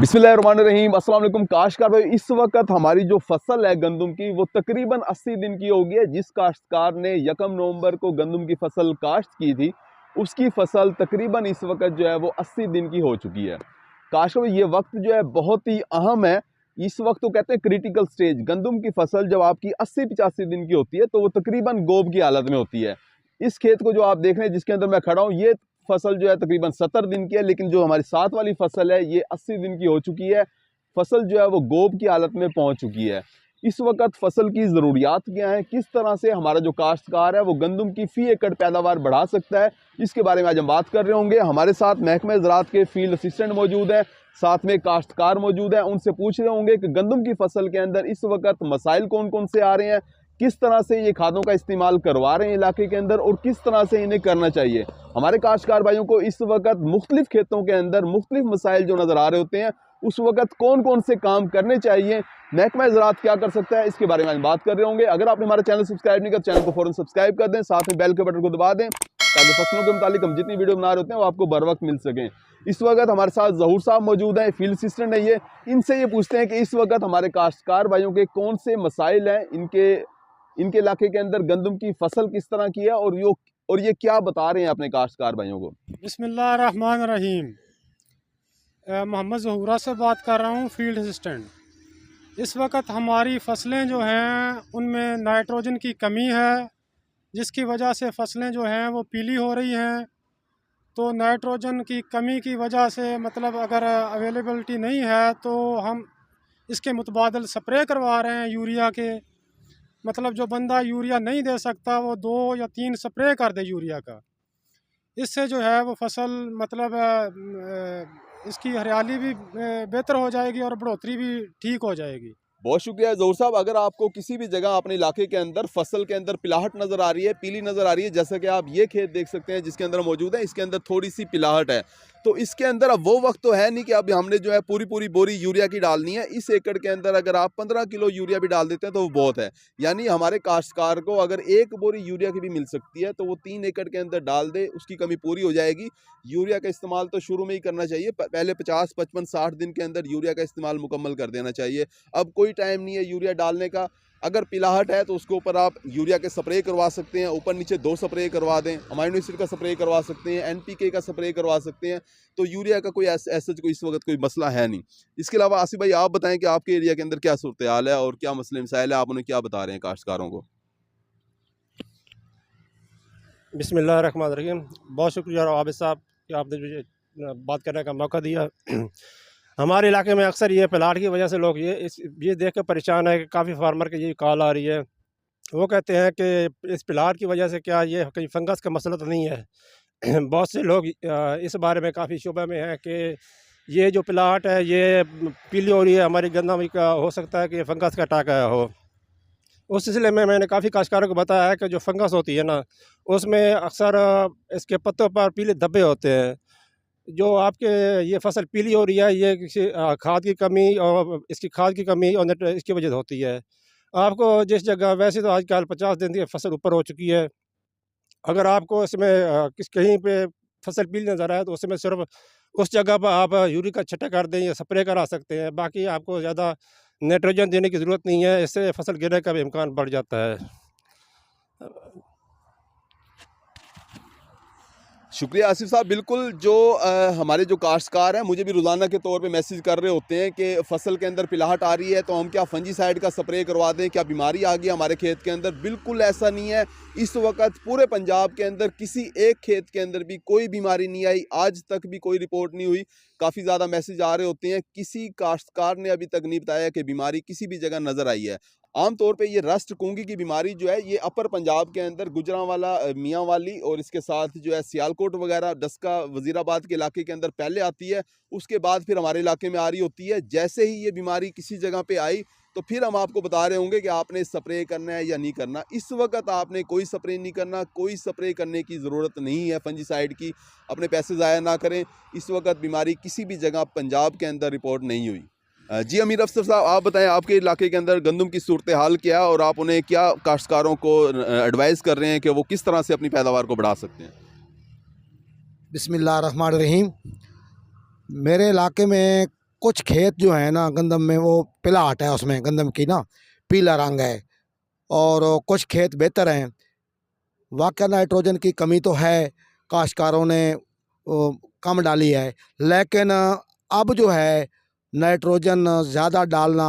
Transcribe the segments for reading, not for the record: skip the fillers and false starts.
बिस्मिल्लाहिर्रहमानिर्रहीम। अस्सलाम वालेकुम काश्तकार भाई, इस वक्त हमारी जो फसल है गंदम की वो तकरीबन 80 दिन की हो गई है। जिस काश्तकार ने 1 नवंबर को गंदम की फसल काश्त की थी उसकी फसल तकरीबन इस वक्त जो है वो 80 दिन की हो चुकी है। काश्तकार भाई, ये वक्त जो है बहुत ही अहम है। इस वक्त तो कहते हैं क्रिटिकल स्टेज। गंदम की फसल जब आपकी 80-85 दिन की होती है तो वो तकरीबन गोब की हालत में होती है। इस खेत को जो आप देख रहे हैं जिसके अंदर मैं खड़ा हूँ, ये फसल जो है तकरीबन 70 दिन की है, लेकिन जो हमारी साथ वाली फसल है ये 80 दिन की हो चुकी है। फसल जो है वो गोब की हालत में पहुंच चुकी है। इस वक्त फसल की ज़रूरियात क्या है, किस तरह से हमारा जो काश्तकार है वो गंदम की फी एकड़ पैदावार बढ़ा सकता है, इसके बारे में आज हम बात कर रहे होंगे। हमारे साथ महकमे ज़राअत के फील्ड असिस्टेंट मौजूद हैं, साथ में काश्तकार मौजूद हैं। उनसे पूछ रहे होंगे कि गंदम की फसल के अंदर इस वक्त मसाइल कौन कौन से आ रहे हैं, किस तरह से ये खादों का इस्तेमाल करवा रहे हैं इलाके के अंदर और किस तरह से इन्हें करना चाहिए। हमारे काश्तकार भाइयों को इस वक्त मुख्तलिफ खेतों के अंदर मुख्तलिफ मसाइल जो नज़र आ रहे होते हैं, उस वक्त कौन कौन से काम करने चाहिए, महकमा ज़राअत क्या कर सकता है, इसके बारे में आज बात कर रहे होंगे। अगर आपने हमारा चैनल सब्सक्राइब नहीं किया, चैनल को फौरन सब्सक्राइब कर दें, साथ में बेल के बटन को दबा दें ताकि फसलों के मुतालिक हम जितनी वीडियो बना रहे होते हैं वो आपको बर वक्त मिल सकें। इस वक्त हमारे साथ ज़हूर साहब मौजूद हैं, फील्ड असिस्टेंट है ये। इनसे ये पूछते हैं कि इस वक्त हमारे काश्तकार भाइयों के कौन से मसाइल हैं, इनके इलाके के अंदर गंदम की फसल किस तरह की है और ये क्या बता रहे हैं अपने काश्तकार भाइयों को। बिस्मिल्लाहिर्रहमानिर्रहीम। मोहम्मद ज़हूरा से बात कर रहा हूँ, फील्ड असिस्टेंट। इस वक्त हमारी फसलें जो हैं उनमें नाइट्रोजन की कमी है, जिसकी वजह से फसलें जो हैं वो पीली हो रही हैं। तो नाइट्रोजन की कमी की वजह से मतलब अगर अवेलेबिलिटी नहीं है तो हम इसके मुतबादल स्प्रे करवा रहे हैं यूरिया के। मतलब जो बंदा यूरिया नहीं दे सकता वो 2 या 3 स्प्रे कर दे यूरिया का। इससे जो है वो फसल मतलब इसकी हरियाली भी बेहतर हो जाएगी और बढ़ोतरी भी ठीक हो जाएगी। बहुत शुक्रिया ज़हूर साहब। अगर आपको किसी भी जगह अपने इलाके के अंदर फसल के अंदर पिलाहट नज़र आ रही है, पीली नज़र आ रही है, जैसा कि आप ये खेत देख सकते हैं जिसके अंदर मौजूद है, इसके अंदर थोड़ी सी पिलाहट है, तो इसके अंदर अब वो वक्त तो है नहीं कि अब हमने जो है पूरी पूरी बोरी यूरिया की डालनी है। इस एकड़ के अंदर अगर आप 15 किलो यूरिया भी डाल देते हैं तो वो बहुत है। यानी हमारे काश्तकार को अगर 1 बोरी यूरिया की भी मिल सकती है तो वो 3 एकड़ के अंदर डाल दे, उसकी कमी पूरी हो जाएगी। यूरिया का इस्तेमाल तो शुरू में ही करना चाहिए, पहले 50, 55, 60 दिन के अंदर यूरिया का इस्तेमाल मुकम्मल कर देना चाहिए। अब कोई टाइम नहीं है यूरिया डालने का। अगर पिलाहट है तो उसके ऊपर आप यूरिया के स्प्रे करवा सकते हैं, ऊपर नीचे 2 स्प्रे करवा दें, अमाइनो एसिड का स्प्रे करवा सकते हैं, एनपीके का स्प्रे करवा सकते हैं। तो यूरिया का कोई ऐसा कोई इस वक्त कोई मसला है नहीं। इसके अलावा आसिफ भाई आप बताएं कि आपके एरिया के अंदर क्या सूरत हाल है और क्या मसले मसाइल है, आप उन्हें क्या बता रहे हैं काश्तकारों को। बिस्मिल्लाहिर्रहमानिर्रहीम। बहुत शुक्रिया आबिद साहब कि आपने मुझे बात करने का मौका दिया। हमारे इलाके में अक्सर ये प्लाट की वजह से लोग ये देख कर परेशान है कि काफ़ी फार्मर की ये कॉल आ रही है। वो कहते हैं कि इस प्लाट की वजह से क्या ये कहीं फंगस का मसला तो नहीं है। बहुत से लोग इस बारे में काफ़ी शुबा में हैं कि ये जो प्लाट है ये पीली हो रही है, हमारी गंदम का हो सकता है कि फंगस का टाका हो। उस सिलसिले में मैंने काफ़ी काश्तकारों को बताया है कि जो फंगस होती है ना, उसमें अक्सर इसके पत्तों पर पीले धब्बे होते हैं। जो आपके ये फसल पीली हो रही है ये किसी खाद की कमी और इसकी खाद की कमी और इसकी वजह से होती है। आपको जिस जगह वैसे तो आजकल 50 दिन की फसल ऊपर हो चुकी है, अगर आपको इसमें कहीं पे फसल पीली नज़र आए तो उसमें सिर्फ उस जगह पर आप यूरिया का छींटा कर दें या स्प्रे करा सकते हैं। बाकी आपको ज़्यादा नाइट्रोजन देने की ज़रूरत नहीं है, इससे फसल गिरने का भी इम्कान बढ़ जाता है। शुक्रिया आसिफ साहब। बिल्कुल जो हमारे जो काश्तकार हैं मुझे भी रोज़ाना के तौर पे मैसेज कर रहे होते हैं कि फ़सल के अंदर पिलाहट आ रही है तो हम क्या फंजीसाइड का स्प्रे करवा दें, क्या बीमारी आ गई हमारे खेत के अंदर। बिल्कुल ऐसा नहीं है। इस वक्त पूरे पंजाब के अंदर किसी एक खेत के अंदर भी कोई बीमारी नहीं आई, आज तक भी कोई रिपोर्ट नहीं हुई। काफ़ी ज़्यादा मैसेज आ रहे होते हैं, किसी काश्तकार ने अभी तक नहीं बताया कि बीमारी किसी भी जगह नज़र आई है। आम तौर पे ये रस्ट कूंगी की बीमारी जो है ये अपर पंजाब के अंदर गुजरांवाला, मियाँ वाली और इसके साथ जो है सियालकोट वगैरह, डस्का, वजीराबाद के इलाके के अंदर पहले आती है, उसके बाद फिर हमारे इलाके में आ रही होती है। जैसे ही ये बीमारी किसी जगह पे आई तो फिर हम आपको बता रहे होंगे कि आपने स्प्रे करना है या नहीं करना। इस वक्त आपने कोई स्प्रे नहीं करना, कोई स्प्रे करने की ज़रूरत नहीं है फंजीसाइड की। अपने पैसे ज़ाया ना करें। इस वक्त बीमारी किसी भी जगह पंजाब के अंदर रिपोर्ट नहीं हुई। जी अमीर अफसर साहब आप बताएं आपके इलाके के अंदर गंदम की सूरत हाल क्या है और आप उन्हें क्या काश्तकारों को एडवाइस कर रहे हैं कि वो किस तरह से अपनी पैदावार को बढ़ा सकते हैं। बिस्मिल्लाहिर्रहमानिर्रहीम। मेरे इलाके में कुछ खेत जो है ना गंदम में वो पिलाहट है, उसमें गंदम की ना पीला रंग है, और कुछ खेत बेहतर हैं। वाकई नाइट्रोजन की कमी तो है, काश्तकारों ने कम डाली है, लेकिन अब जो है नाइट्रोजन ज़्यादा डालना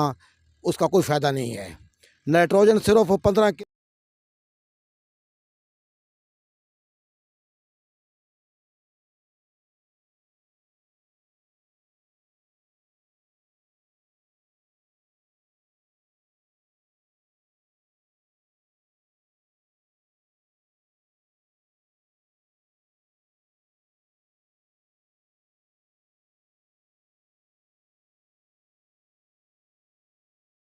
उसका कोई फ़ायदा नहीं है। नाइट्रोजन सिर्फ 15